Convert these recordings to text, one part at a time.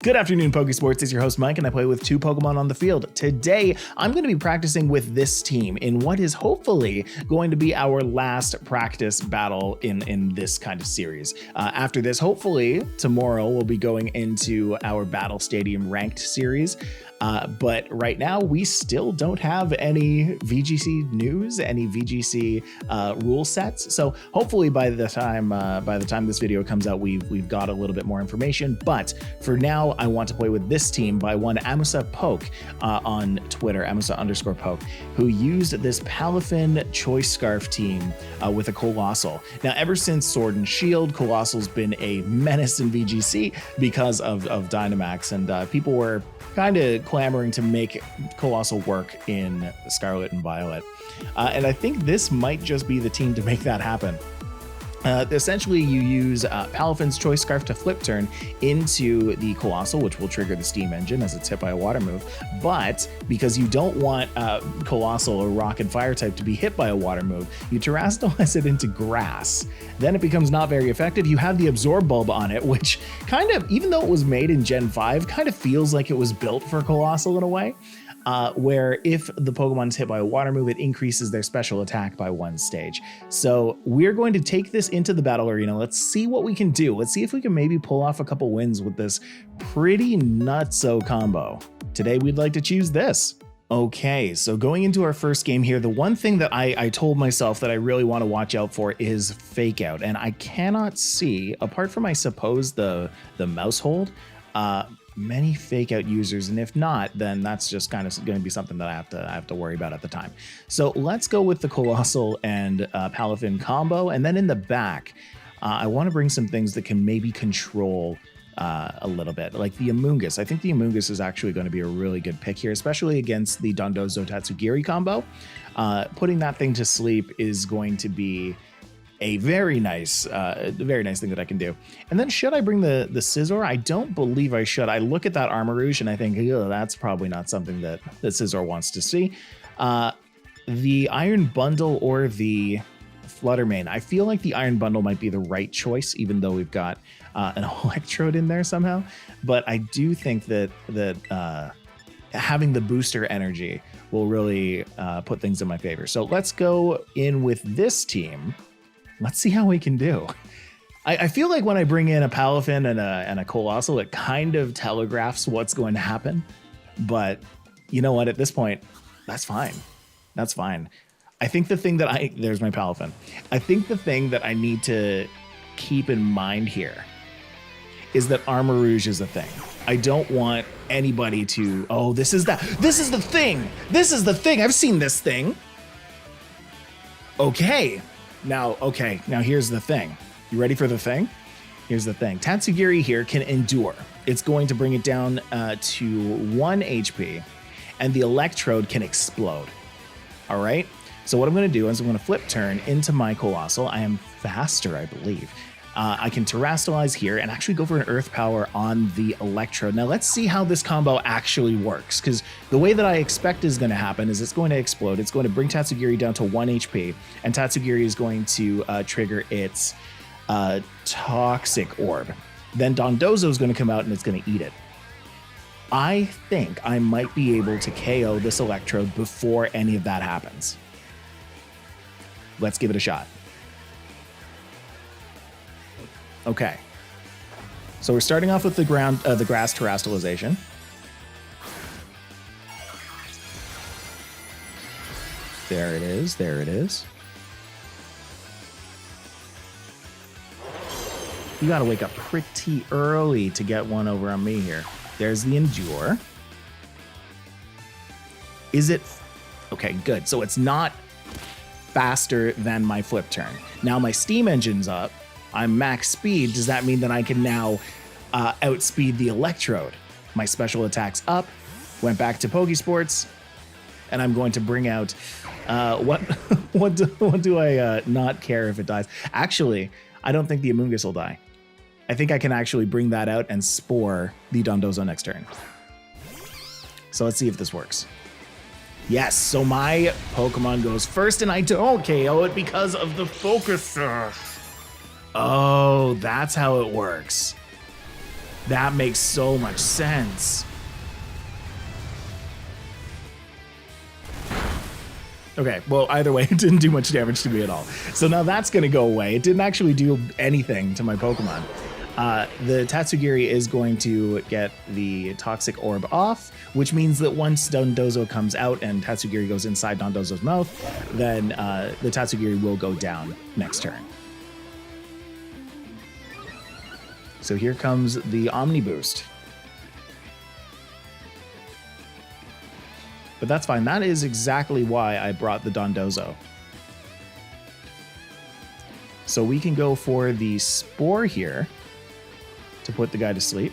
Good afternoon, Pokesports. It's your host, Mike, and I play with two Pokemon on the field. Today, I'm going to be practicing with this team in what is hopefully going to be our last practice battle in this kind of series. After this, hopefully, tomorrow we'll be going into our Battle Stadium ranked series. But right now, we still don't have any VGC news, any VGC rule sets. So hopefully by the time this video comes out, we've got a little bit more information. But for now, I want to play with this team by one Amusa Poke on Twitter, Amusa_Poke, who used this PALAFIN Choice Scarf team with a Colossal. Now, ever since Sword and Shield, Colossal's been a menace in VGC because of Dynamax, and people were kind of clamoring to make Colossal work in Scarlet and Violet. And I think this might just be the team to make that happen. Essentially, you use PALAFIN's Choice Scarf to flip turn into the Colossal, which will trigger the Steam Engine as it's hit by a water move. But because you don't want Colossal or Rock and Fire type to be hit by a water move, you Terrastalize it into Grass. Then it becomes not very effective. You have the Absorb Bulb on it, which kind of, even though it was made in Gen 5, kind of feels like it was built for Colossal in a way. Where if the Pokemon is hit by a water move, it increases their special attack by 1 stage. So we're going to take this into the battle arena. Let's see what we can do. Let's see if we can maybe pull off a couple wins with this pretty nutso combo. Today, we'd like to choose this. Okay, so going into our first game here, the one thing that I told myself that I really want to watch out for is Fake Out. And I cannot see, apart from I suppose the mouse hold, many Fake Out users, and if not, then that's just kind of going to be something that I have to worry about at the time. So let's go with the Colossal and PALAFIN combo, and then in the back, I want to bring some things that can maybe control a little bit, like the Amoonguss. I think the Amoonguss is actually going to be a really good pick here, especially against the Dondozo Tatsugiri combo. Putting that thing to sleep is going to be a very nice thing that I can do. And then should I bring the Scizor? I don't believe I should. I look at that Armarouge and I think, that's probably not something that Scizor wants to see. The Iron Bundle or the Fluttermane. I feel like the Iron Bundle might be the right choice, even though we've got an Electrode in there somehow. But I do think that having the booster energy will really put things in my favor. So let's go in with this team. Let's see how we can do. I feel like when I bring in a PALAFIN and a Colossal, it kind of telegraphs what's going to happen. But you know what? At this point, that's fine. That's fine. I think the thing that there's my PALAFIN. I think the thing that I need to keep in mind here is that Armarouge is a thing. I don't want anybody to, this is the thing. This is the thing. I've seen this thing. Okay. Now here's the thing. You ready for the thing? Here's the thing. Tatsugiri here can endure. It's going to bring it down to 1 HP, and the Electrode can explode. All right? So what I'm going to do is I'm going to flip turn into my Colossal. I am faster, I believe. I can Terrastalize here and actually go for an Earth Power on the Electrode. Now let's see how this combo actually works, because the way that I expect is going to happen is it's going to explode. It's going to bring Tatsugiri down to 1 HP, and Tatsugiri is going to trigger its Toxic Orb. Then Dondozo is going to come out and it's going to eat it. I think I might be able to KO this Electrode before any of that happens. Let's give it a shot. Okay, so we're starting off with the Grass Terrastalization. There it is, there it is. You gotta wake up pretty early to get one over on me here. There's the Endure. Is it? Okay, good. So it's not faster than my flip turn. Now my Steam Engine's up. I'm max speed. Does that mean that I can now outspeed the Electrode? My special attack's up, went back to Pokesports, and I'm going to bring out what do I not care if it dies? Actually, I don't think the Amoonguss will die. I think I can actually bring that out and Spore the Dondozo next turn. So let's see if this works. Yes, so my Pokemon goes first, and I don't KO it because of the Focus Sash. Oh, that's how it works. That makes so much sense. Okay, well, either way, it didn't do much damage to me at all. So now that's going to go away. It didn't actually do anything to my Pokemon. The Tatsugiri is going to get the Toxic Orb off, which means that once Dondozo comes out and Tatsugiri goes inside Dondozo's mouth, then the Tatsugiri will go down next turn. So here comes the Omni Boost. But that's fine. That is exactly why I brought the Dondozo. So we can go for the Spore here to put the guy to sleep.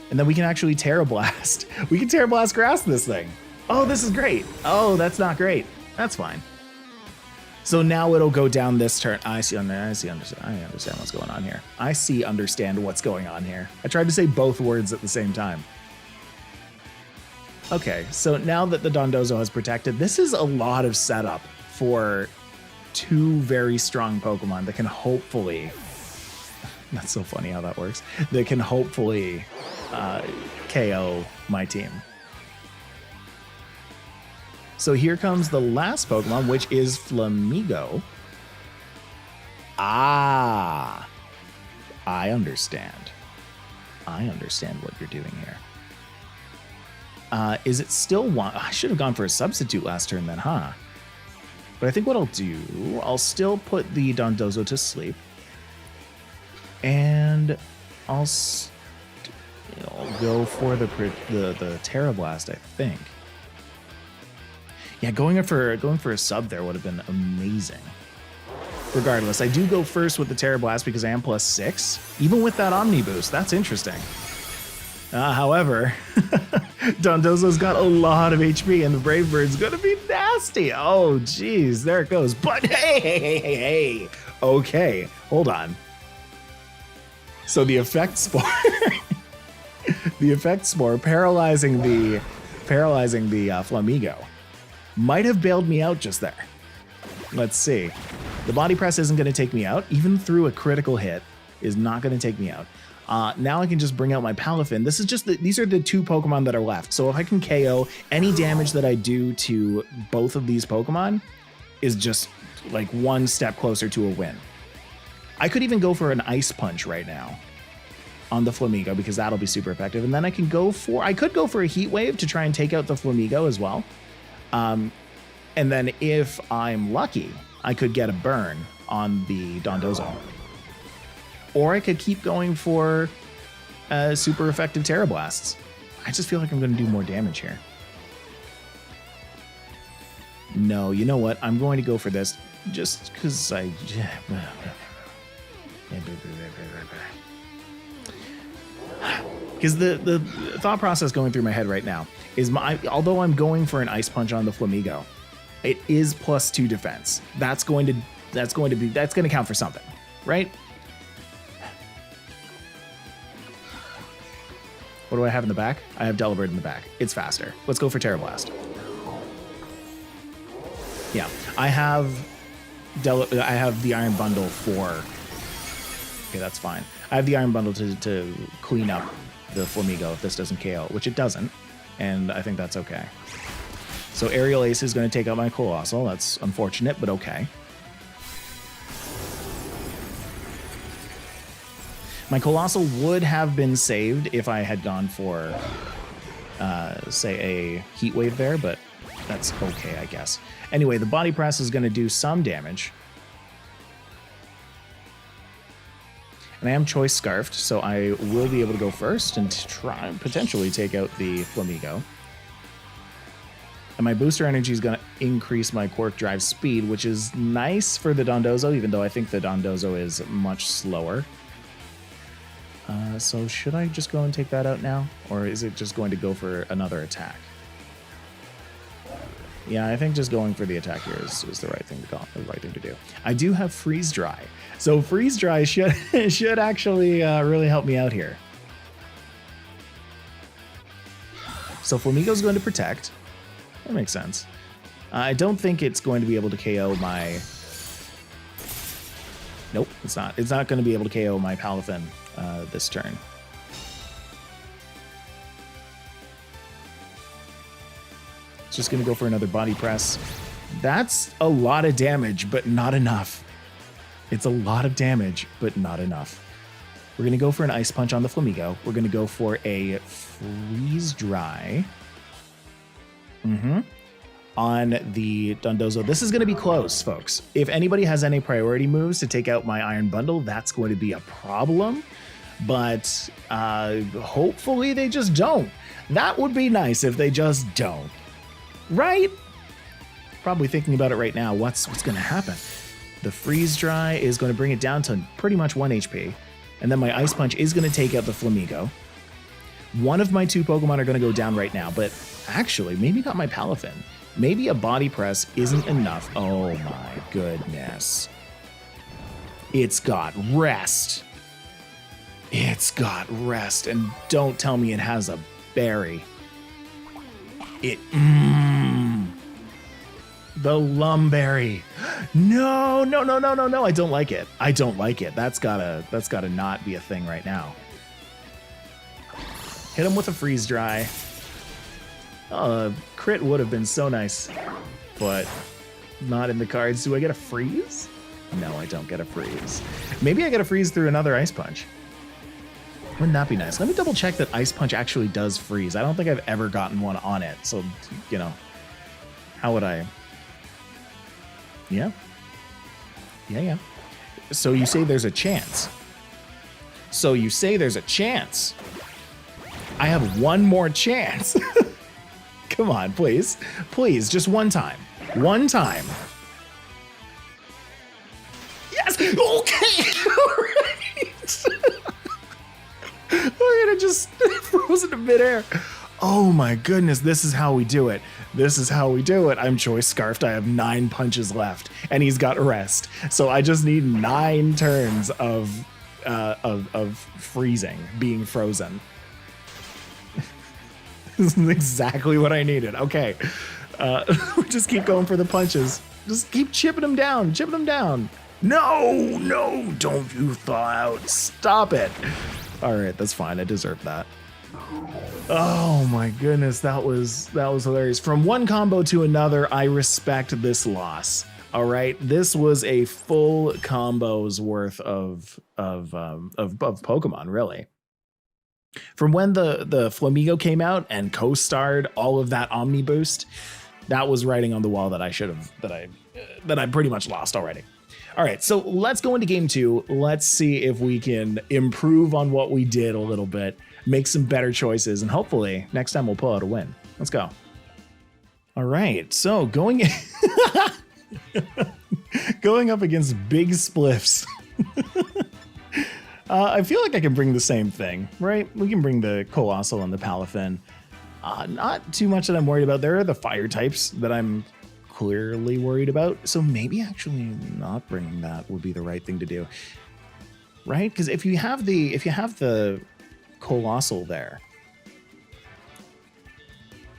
And then we can actually Tera Blast. We can Tera Blast Grass this thing. Oh, this is great. Oh, that's not great. That's fine. So now it'll go down this turn. I understand what's going on here. Understand what's going on here. I tried to say both words at the same time. Okay, so now that the Dondozo has protected, this is a lot of setup for two very strong Pokemon that can hopefully, that's so funny how that works, that can hopefully KO my team. So here comes the last Pokemon, which is Flamigo. Ah, I understand. I understand what you're doing here. Is it still one? I should have gone for a substitute last turn then, huh? But I think what I'll do, I'll still put the Dondozo to sleep. And I'll go for the Tera Blast, I think. Yeah, going for a sub there would have been amazing. Regardless, I do go first with the Tera Blast because I am +6. Even with that Omni Boost, that's interesting. However, Dondozo's got a lot of HP and the Brave Bird's gonna be nasty. Oh, geez, there it goes. But hey. Okay, hold on. So the Effect Spore, paralyzing the Flamigo might have bailed me out just there. Let's see. The Body Press isn't going to take me out. Even through a critical hit is not going to take me out. Now I can just bring out my Palafin. This is just these are the two Pokemon that are left. So if I can KO, any damage that I do to both of these Pokemon is just like one step closer to a win. I could even go for an Ice Punch right now on the Flamigo because that'll be super effective. And then I could go for a Heat Wave to try and take out the Flamigo as well. And then if I'm lucky, I could get a burn on the Dondozo. Or I could keep going for super effective Tera Blasts. I just feel like I'm going to do more damage here. No, you know what? I'm going to go for this just because I... Because the thought process going through my head right now is although I'm going for an Ice Punch on the Flamigo, it is +2 defense. That's going to count for something, right? What do I have in the back? I have Delibird in the back. It's faster. Let's go for Tera Blast. Yeah, I have the Iron Bundle for... Okay, that's fine. I have the Iron Bundle to clean up the Flamigo if this doesn't KO, which it doesn't, and I think that's okay. So Aerial Ace is going to take out my Colossal. That's unfortunate, but okay. My Colossal would have been saved if I had gone for, say, a Heat Wave there, but that's okay, I guess. Anyway, the Body Press is going to do some damage. And I am Choice Scarfed, so I will be able to go first and try and potentially take out the Flamigo. And my Booster Energy is going to increase my Quark Drive speed, which is nice for the Dondozo, even though I think the Dondozo is much slower. So should I just go and take that out now? Or is it just going to go for another attack? Yeah, I think just going for the attack here is the right thing to do. I do have Freeze Dry. So Freeze Dry should actually really help me out here. So Flamigo's going to protect. That makes sense. I don't think it's going to be able to KO my... Nope, it's not. It's not going to be able to KO my Palafin this turn. just going to go for another body press. That's a lot of damage, but not enough. It's a lot of damage, but not enough. We're going to go for an Ice Punch on the Flamigo. We're going to go for a Freeze Dry. On the Dondozo. This is going to be close, folks. If anybody has any priority moves to take out my Iron Bundle, that's going to be a problem. But hopefully they just don't. That would be nice if they just don't. Right? Probably thinking about it right now. What's going to happen? The Freeze Dry is going to bring it down to pretty much 1 HP. And then my Ice Punch is going to take out the Flamigo. One of my 2 Pokemon are going to go down right now, but actually, maybe not my Palafin. Maybe a Body Press isn't enough. Oh my goodness. It's got Rest. It's got Rest, and don't tell me it has a berry. The Lumberry. No, I don't like it. I don't like it. That's gotta not be a thing right now. Hit him with a Freeze Dry. Crit would have been so nice, but not in the cards. Do I get a freeze? No, I don't get a freeze. Maybe I get a freeze through another Ice Punch. Wouldn't that be nice? Let me double check that Ice Punch actually does freeze. I don't think I've ever gotten one on it. So, you know, how would I? Yeah. So you say there's a chance. I have one more chance. Come on, please. Please, just one time. One time. Yes! Okay! All right! Look at it, just frozen in midair. Oh my goodness, this is how we do it. I'm Choice Scarfed. I have 9 punches left, and he's got Rest. So I just need 9 turns of freezing, being frozen. This is exactly what I needed. Okay. Just keep going for the punches. Just keep chipping them down. No, don't you thaw out. Stop it. All right, that's fine. I deserve that. Oh my goodness, that was hilarious. From one combo to another, I respect this loss. All right, this was a full combo's worth of Pokemon, really. From when the Flamigo came out and co-starred all of that Omni Boost, that was writing on the wall that I pretty much lost already. All right, so let's go into game 2. Let's see if we can improve on what we did a little bit, make some better choices, and hopefully next time we'll pull out a win. Let's go. All right, so going up against Big Spliffs. I feel like I can bring the same thing, right? We can bring the Coalossal and the Palafin. Not too much that I'm worried about. There are the fire types that I'm clearly worried about. So maybe actually not bringing that would be the right thing to do, right? Because if you have the Coalossal there,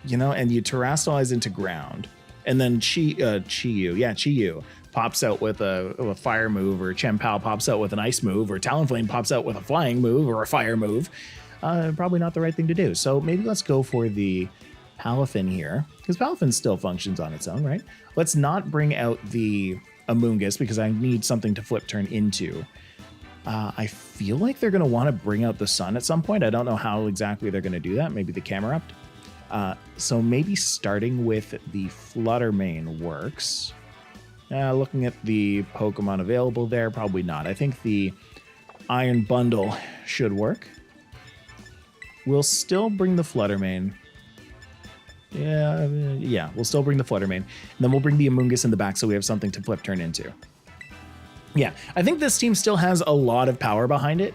you know, and you Terrastallize into ground, and then Chi-Yu pops out with a fire move, or Chien-Pao pops out with an ice move, or Talonflame pops out with a flying move or a fire move, probably not the right thing to do. So maybe let's go for the Palafin here, because Palafin still functions on its own, right? Let's not bring out the Amoonguss because I need something to flip turn into. I feel like they're going to want to bring out the Sun at some point. I don't know how exactly they're going to do that. Maybe the Camerupt. So maybe starting with the Fluttermane works. Looking at the Pokemon available there, probably not. I think the Iron Bundle should work. We'll still bring the Fluttermane. Yeah, we'll still bring the Fluttermane. And then we'll bring the Amoonguss in the back so we have something to flip turn into. Yeah, I think this team still has a lot of power behind it.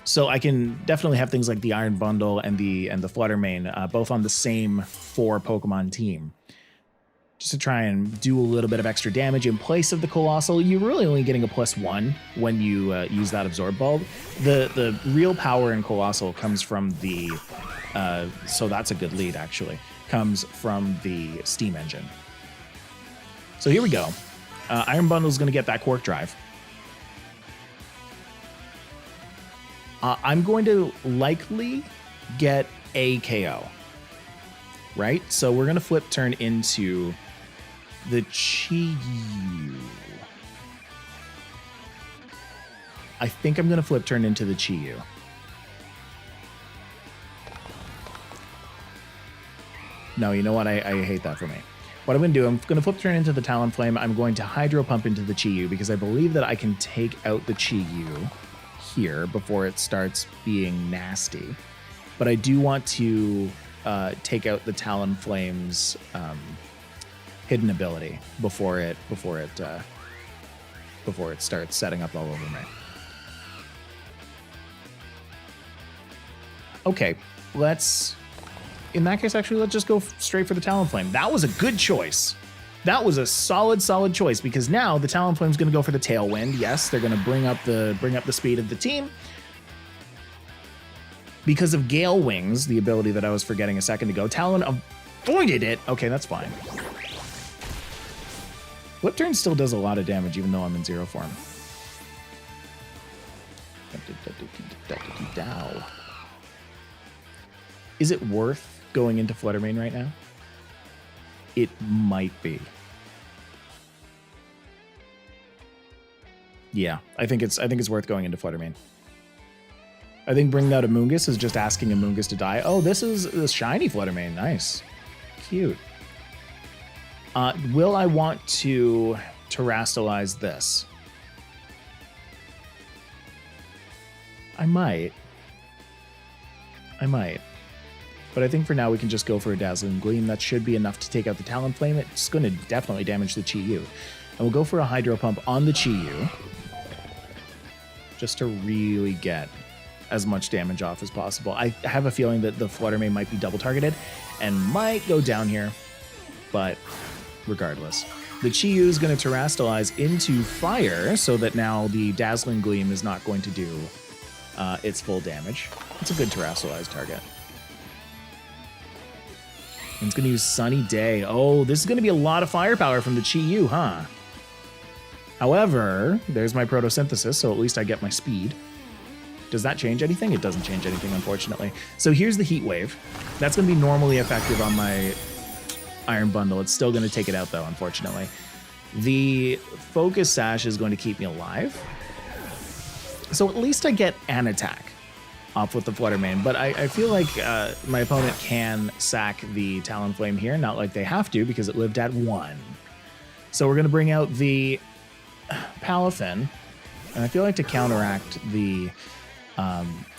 So I can definitely have things like the Iron Bundle and the Fluttermane both on the same 4 Pokemon team, just to try and do a little bit of extra damage in place of the Coalossal. You're really only getting a +1 when you use that Absorb Bulb. The real power in Coalossal comes from the, so that's a good lead actually, comes from the Steam Engine. So here we go. Iron Bundle is going to get that Quark Drive. I'm going to likely get a KO. right? So we're going to flip turn into the Chi-Yu. I think I'm going to flip turn into the Chi-Yu. No, you know what? I hate that for me. What I'm going to do, I'm going to flip turn into the Talonflame. I'm going to Hydro Pump into the Chi-Yu because I believe that I can take out the Chi-Yu here before it starts being nasty. But I do want to take out the Talonflame's hidden ability before it starts setting up all over me. Okay, in that case, actually, let's just go straight for the Talonflame. That was a good choice. That was a solid choice because now the Talonflame's going to go for the Tailwind. Yes, they're going to bring up the speed of the team. Because of Gale Wings, the ability that I was forgetting a second ago, Talon avoided it. Okay, that's fine. Flip Turn still does a lot of damage even though I'm in zero form. Is it worth going into Flutter Mane right now? It might be. Yeah, I think it's worth going into Flutter Mane. I think bringing out Amoonguss is just asking Amoonguss to die. Oh, this is a shiny Flutter Mane. Nice. Cute. Will I want to terrastalize this? I might. But I think for now we can just go for a Dazzling Gleam. That should be enough to take out the Talonflame. It's going to definitely damage the Chi-Yu. And we'll go for a Hydro Pump on the Chi-Yu. Just to really get as much damage off as possible. I have a feeling that the Flutter Mane might be double targeted and might go down here. But regardless. The Chi-Yu is going to terrastalize into fire so that now the Dazzling Gleam is not going to do its full damage. It's a good terrastalized target. And it's going to use Sunny Day. Oh, this is going to be a lot of firepower from the Chi-Yu, huh? However, there's my Photosynthesis, so at least I get my speed. Does that change anything? It doesn't change anything, unfortunately. So here's the Heat Wave. That's going to be normally effective on my Iron Bundle. It's still going to take it out, though, unfortunately. The Focus Sash is going to keep me alive. So at least I get an attack off with the Flutter Mane, but I feel like my opponent can sack the Talonflame here, not like they have to because it lived at 1. So we're going to bring out the Palafin, and I feel like to counteract the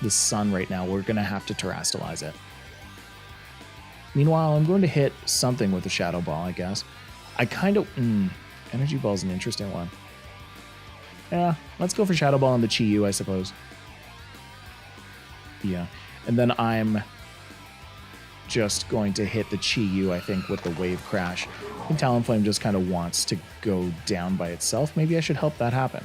Sun right now, we're going to have to terrastalize it. Meanwhile, I'm going to hit something with the Shadow Ball, I guess. I kind of... Energy Ball is an interesting one. Yeah, let's go for Shadow Ball on the Chi-Yu, I suppose. Yeah, and then I'm just going to hit the Chi-Yu, I think, with the Wave Crash. I think Talonflame just kind of wants to go down by itself. Maybe I should help that happen.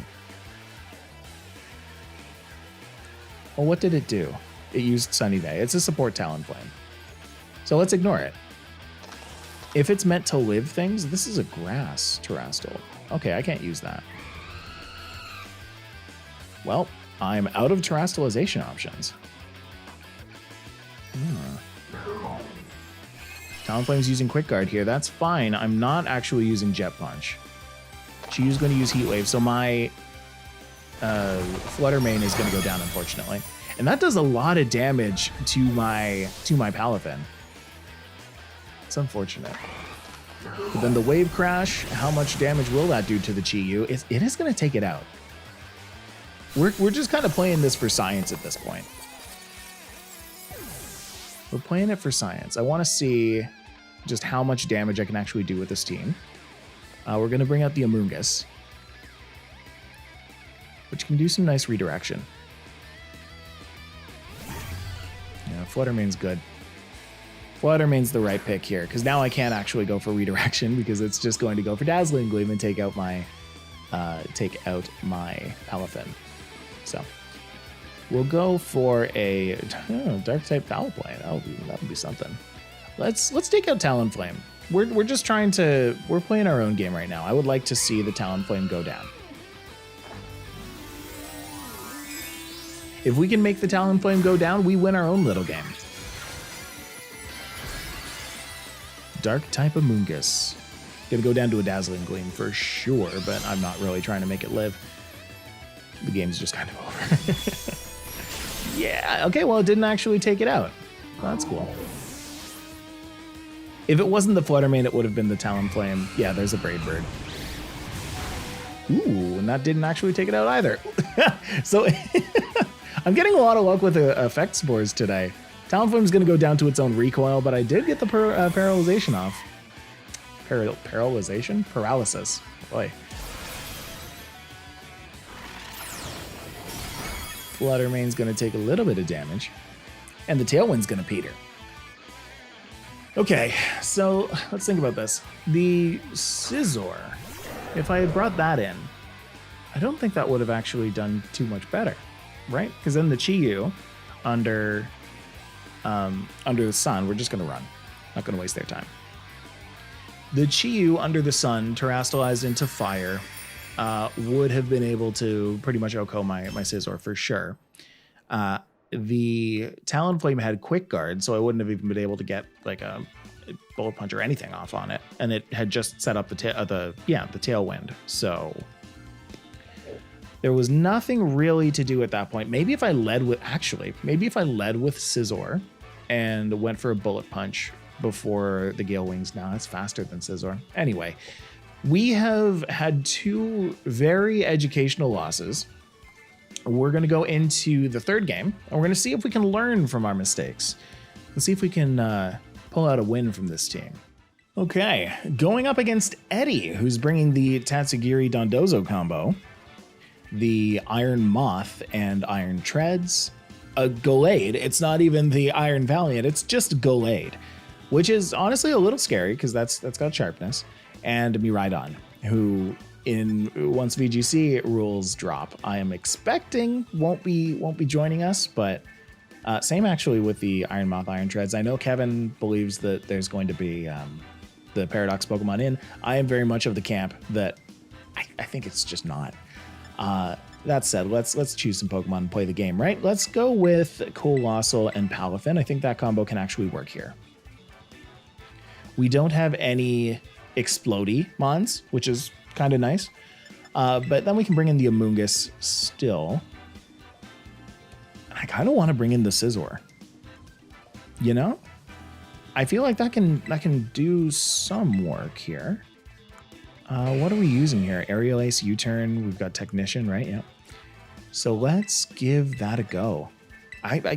Well, what did it do? It used Sunny Day. It's a support Talonflame. So let's ignore it. If it's meant to live things, this is a Grass Terrastal. Okay, I can't use that. Well, I'm out of terrastalization options. Talonflame's using Quick Guard here. That's fine. I'm not actually using Jet Punch. She's going to use Heat Wave, so my Flutter Mane is going to go down, unfortunately. And that does a lot of damage to my Palafin. It's unfortunate. But then the Wave Crash, how much damage will that do to the Chi-Yu? It is going to take it out. We're just kind of playing this for science at this point. We're playing it for science. I want to see just how much damage I can actually do with this team. We're going to bring out the Amoonguss, which can do some nice redirection. Yeah, Flutter Mane's good. Flutter Mane's the right pick here, because now I can't actually go for redirection because it's just going to go for Dazzling Gleam and take out my Palafin. So we'll go for a Dark type Foul Play. That would be something. Let's take out Talonflame. We're just trying to, we're playing our own game right now. I would like to see the Talonflame go down. If we can make the Talonflame go down, we win our own little game. Dark type Amoonguss. Gonna go down to a Dazzling Gleam for sure, but I'm not really trying to make it live. The game's just kind of over. Yeah, okay, well, it didn't actually take it out. Well, that's cool. If it wasn't the Fluttermane, it would have been the Talonflame. Yeah, there's a Braid Bird. Ooh, and that didn't actually take it out either. So I'm getting a lot of luck with the effect spores today. Talonflame's going to go down to its own recoil, but I did get the paralyzation off. Paralyzation? Paralysis. Boy. Fluttermane's going to take a little bit of damage. And the Tailwind's going to peter. Okay, so let's think about this. The Scizor, if I had brought that in, I don't think that would have actually done too much better, right? Because then the Chi-Yu under the sun, we're just going to run. Not going to waste their time. The Chi-Yu under the sun, terastallized into fire, would have been able to pretty much OHKO my Scizor for sure. The Talonflame had Quick Guard, so I wouldn't have even been able to get like a Bullet Punch or anything off on it, and it had just set up the Tailwind. So there was nothing really to do at that point. Maybe if I led with Scizor and went for a Bullet Punch before the Gale Wings. Now that's faster than Scizor. Anyway, we have had two very educational losses. We're going to go into the third game, and we're going to see if we can learn from our mistakes. Let's see if we can pull out a win from this team. Okay, going up against Eddie, who's bringing the Tatsugiri Dondozo combo, the Iron Moth and Iron Treads, a Gallade. It's not even the Iron Valiant, it's just Gallade, which is honestly a little scary because that's got sharpness, and Miraidon, who once VGC rules drop, I am expecting won't be joining us, but same actually with the Iron Moth, Iron Treads. I know Kevin believes that there's going to be the Paradox Pokemon in. I am very much of the camp that I think it's just not. That said, let's choose some Pokemon and play the game, right? Let's go with Coalossal and Palafin. I think that combo can actually work here. We don't have any Explodey Mons, which is kind of nice. But then we can bring in the Amoonguss still. I kind of want to bring in the Scizor. You know? I feel like that can do some work here. What are we using here? Aerial Ace, U-Turn. We've got Technician, right? Yeah. So let's give that a go.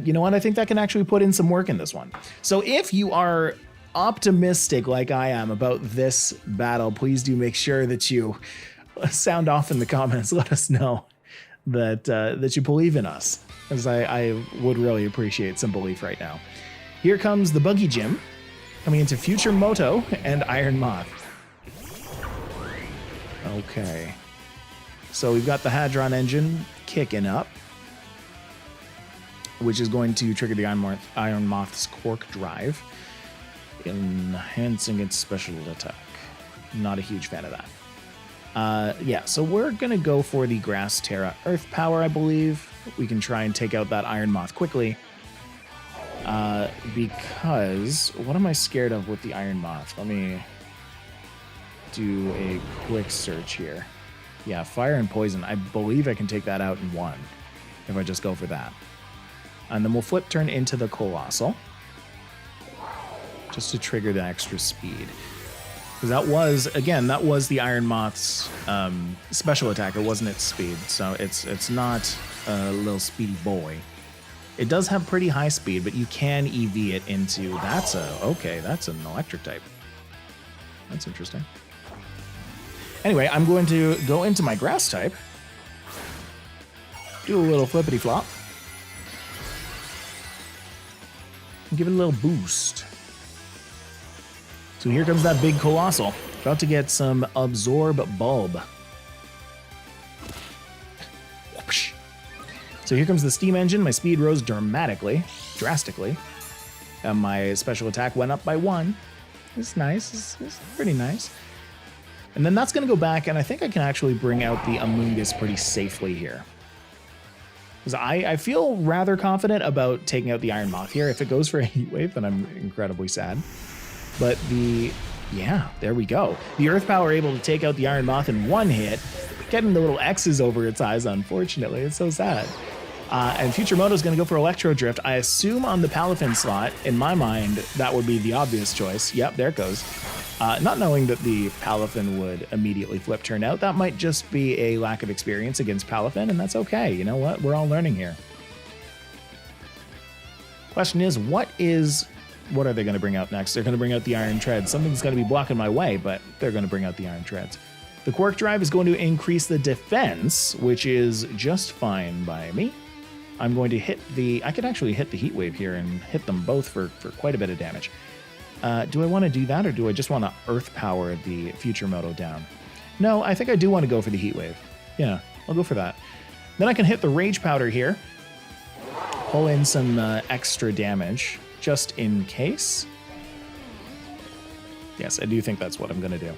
You know what? I think that can actually put in some work in this one. So if you are optimistic like I am about this battle, please do make sure that you sound off in the comments. Let us know that you believe in us, as I would really appreciate some belief right now. Here comes the Buggy Gym coming into Future Moto and Iron Moth. Okay, so we've got the Hadron engine kicking up, which is going to trigger the Iron Moth's Quark Drive, enhancing its special attack. Not a huge fan of that. Yeah, so we're going to go for the Grass Tera Earth Power, I believe. We can try and take out that Iron Moth quickly. Because what am I scared of with the Iron Moth? Let me do a quick search here. Yeah, Fire and Poison. I believe I can take that out in one if I just go for that. And then we'll flip turn into the Coalossal, just to trigger the extra speed. Because that was the Iron Moth's special attack. It wasn't its speed, so it's not a little speedy boy. It does have pretty high speed, but you can EV it into, that's an electric type. That's interesting. Anyway, I'm going to go into my grass type, do a little flippity flop, and give it a little boost. So here comes that big Coalossal. About to get some Absorb Bulb. So here comes the Steam Engine. My speed rose drastically. And my special attack went up by 1. It's nice. It's pretty nice. And then that's going to go back, and I think I can actually bring out the Amoonguss pretty safely here. Because I feel rather confident about taking out the Iron Moth here. If it goes for a Heat Wave, then I'm incredibly sad. But yeah, there we go. The Earth Power able to take out the Iron Moth in one hit, getting the little X's over its eyes, unfortunately. It's so sad. And Future Moto is going to go for Electro Drift. I assume on the Palafin slot, in my mind, that would be the obvious choice. Yep, there it goes. Not knowing that the Palafin would immediately flip turn out, that might just be a lack of experience against Palafin, and that's okay. You know what? We're all learning here. Question is, what are they going to bring out next? They're going to bring out the Iron Treads. Something's going to be blocking my way, but they're going to bring out the Iron Treads. The Quark Drive is going to increase the defense, which is just fine by me. I'm going to hit I could actually hit the Heat Wave here and hit them both for quite a bit of damage. Do I want to do that, or do I just want to Earth Power the Future Moto down? No, I think I do want to go for the Heat Wave. Yeah, I'll go for that. Then I can hit the Rage Powder here. Pull in some extra damage, just in case. Yes, I do think that's what I'm going to do.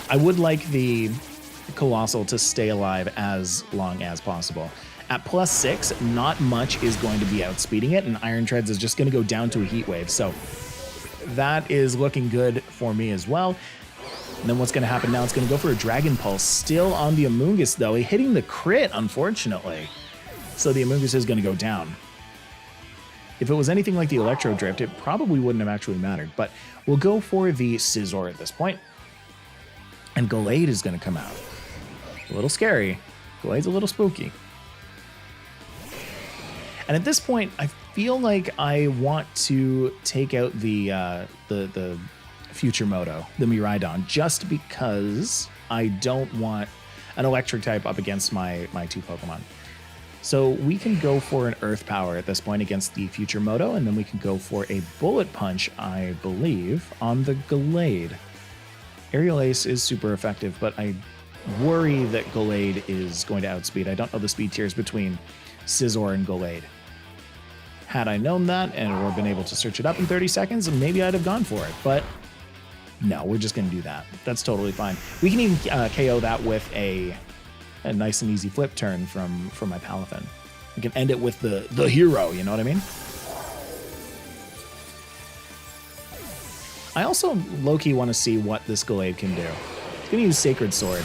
I would like the Colossal to stay alive as long as possible. At +6, not much is going to be outspeeding it, and Iron Treads is just going to go down to a Heat Wave. So that is looking good for me as well. And then what's going to happen now, it's going to go for a Dragon Pulse. Still on the Amoonguss, though, hitting the crit, unfortunately. So the Amoonguss is going to go down. If it was anything like the Electro Drift, it probably wouldn't have actually mattered. But we'll go for the Scizor at this point. And Gallade is going to come out. A little scary. Gallade's a little spooky. And at this point, I feel like I want to take out the Future Moto, the Miraidon, just because I don't want an Electric type up against my two Pokemon. So we can go for an Earth Power at this point against the Future Moto, and then we can go for a Bullet Punch, I believe, on the Gallade. Aerial Ace is super effective, but I worry that Gallade is going to outspeed. I don't know the speed tiers between Scizor and Gallade. Had I known that or been able to search it up in 30 seconds, maybe I'd have gone for it. But no, we're just going to do that. That's totally fine. We can even KO that with a nice and easy flip turn from my Palafin. We can end it with the hero, you know what I mean? I also low-key want to see what this Gallade can do. It's going to use Sacred Sword.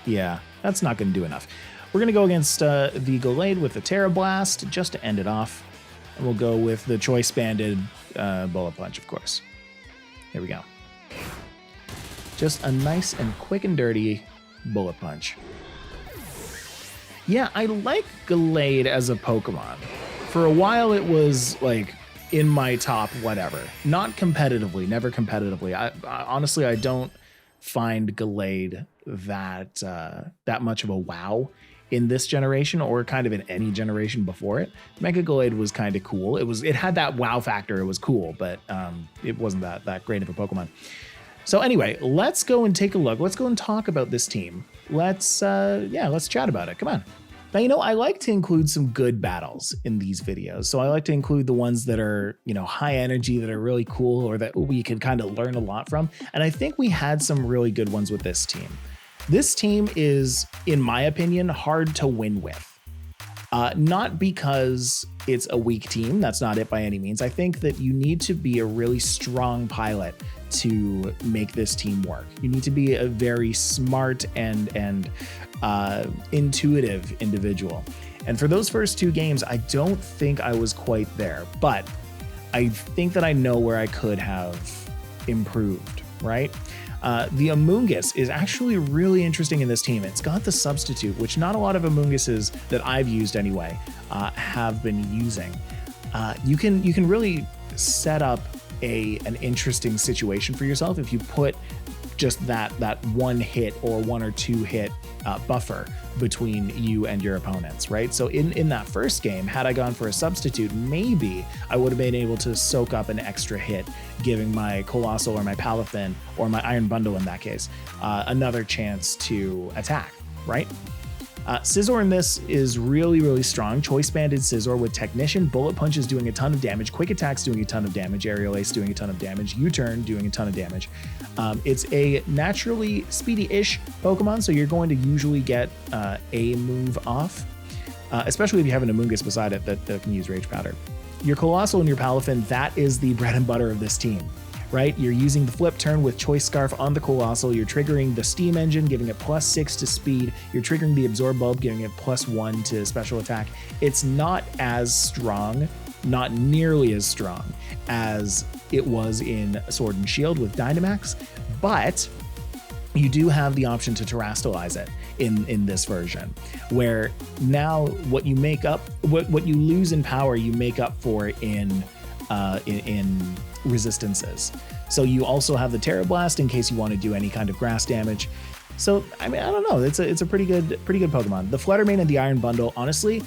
Yeah, that's not going to do enough. We're going to go against the Gallade with the Tera Blast just to end it off. And we'll go with the Choice Banded Bullet Punch, of course. Here we go. Just a nice and quick and dirty Bullet Punch. Yeah, I like Gallade as a Pokemon. For a while, it was like in my top whatever. Not competitively, never competitively. I honestly, I don't find Gallade that much of a wow in this generation, or kind of in any generation before it. Mega Gallade was kind of cool. It had that wow factor. It was cool, but it wasn't that great of a Pokemon. So anyway, let's go and take a look. Let's go and talk about this team. Let's chat about it. Come on. Now, you know, I like to include some good battles in these videos. So I like to include the ones that are, you know, high energy, that are really cool, or that we can kind of learn a lot from. And I think we had some really good ones with this team. This team is, in my opinion, hard to win with. Not because it's a weak team. That's not it by any means. I think that you need to be a really strong pilot to make this team work. You need to be a very smart and intuitive individual. And for those first two games, I don't think I was quite there, but I think that I know where I could have improved, right? The Amoonguss is actually really interesting in this team. It's got the substitute, which not a lot of Amoongusses that I've used anyway have been using. You can really set up an interesting situation for yourself if you put just that one hit or one or two hit buffer between you and your opponents, right? So in that first game, had I gone for a substitute, maybe I would have been able to soak up an extra hit, giving my Colossal or my Palafin or my Iron Bundle in that case another chance to attack, right? Scizor in this is really, really strong. Choice Banded Scizor with Technician, Bullet Punch is doing a ton of damage, Quick Attack's doing a ton of damage, Aerial Ace doing a ton of damage, U-Turn doing a ton of damage. It's a naturally speedy-ish Pokemon, so you're going to usually get a move off, especially if you have an Amoonguss beside it that can use Rage Powder. your Colossal and your Palafin, that is the bread and butter of this team, right? You're using the flip turn with Choice Scarf on the Colossal. You're triggering the Steam Engine, giving it +6 to speed. You're triggering the Absorb Bulb, giving it +1 to special attack. It's not as strong, not nearly as strong as it was in Sword and Shield with Dynamax, but you do have the option to terrastalize it in this version, where now what you make up, what you lose in power, you make up for in resistances. So you also have the Tera Blast in case you want to do any kind of grass damage. So I mean, I don't know, it's a pretty good Pokemon. The Fluttermane and the Iron Bundle, honestly,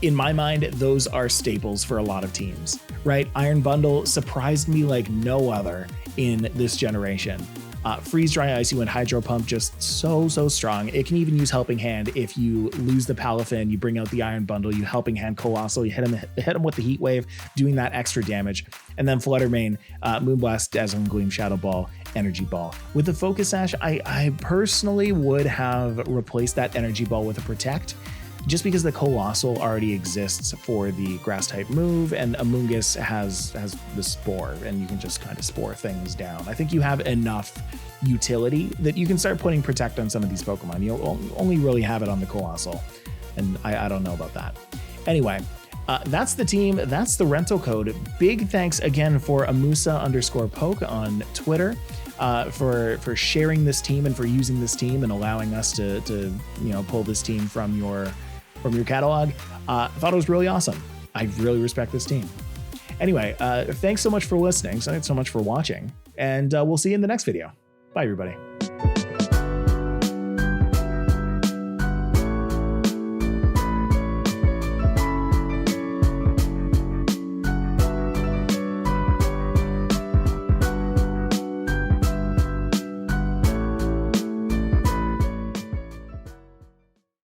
in my mind, those are staples for a lot of teams, right? Iron Bundle surprised me like no other in this generation. Freeze Dry, Icy Wind, Hydro Pump, just so strong. It can even use Helping Hand if you lose the Palafin, you bring out the Iron Bundle, you Helping Hand Colossal, you hit him with the Heat Wave, doing that extra damage. And then Fluttermane, Moonblast, Dazzling Gleam, Shadow Ball, Energy Ball. With the Focus Sash, I personally would have replaced that Energy Ball with a Protect, just because the Colossal already exists for the grass type move, and Amoonguss has the Spore, and you can just kind of Spore things down. I think you have enough utility that you can start putting Protect on some of these Pokemon. You'll only really have it on the Colossal, and I don't know about that. Anyway, that's the team, that's the rental code. Big thanks again for Amusa_Poke on Twitter. For sharing this team and for using this team and allowing us to pull this team from your catalog. I thought it was really awesome. I really respect this team. Anyway, thanks so much for listening. Thanks so much for watching, and we'll see you in the next video. Bye, everybody.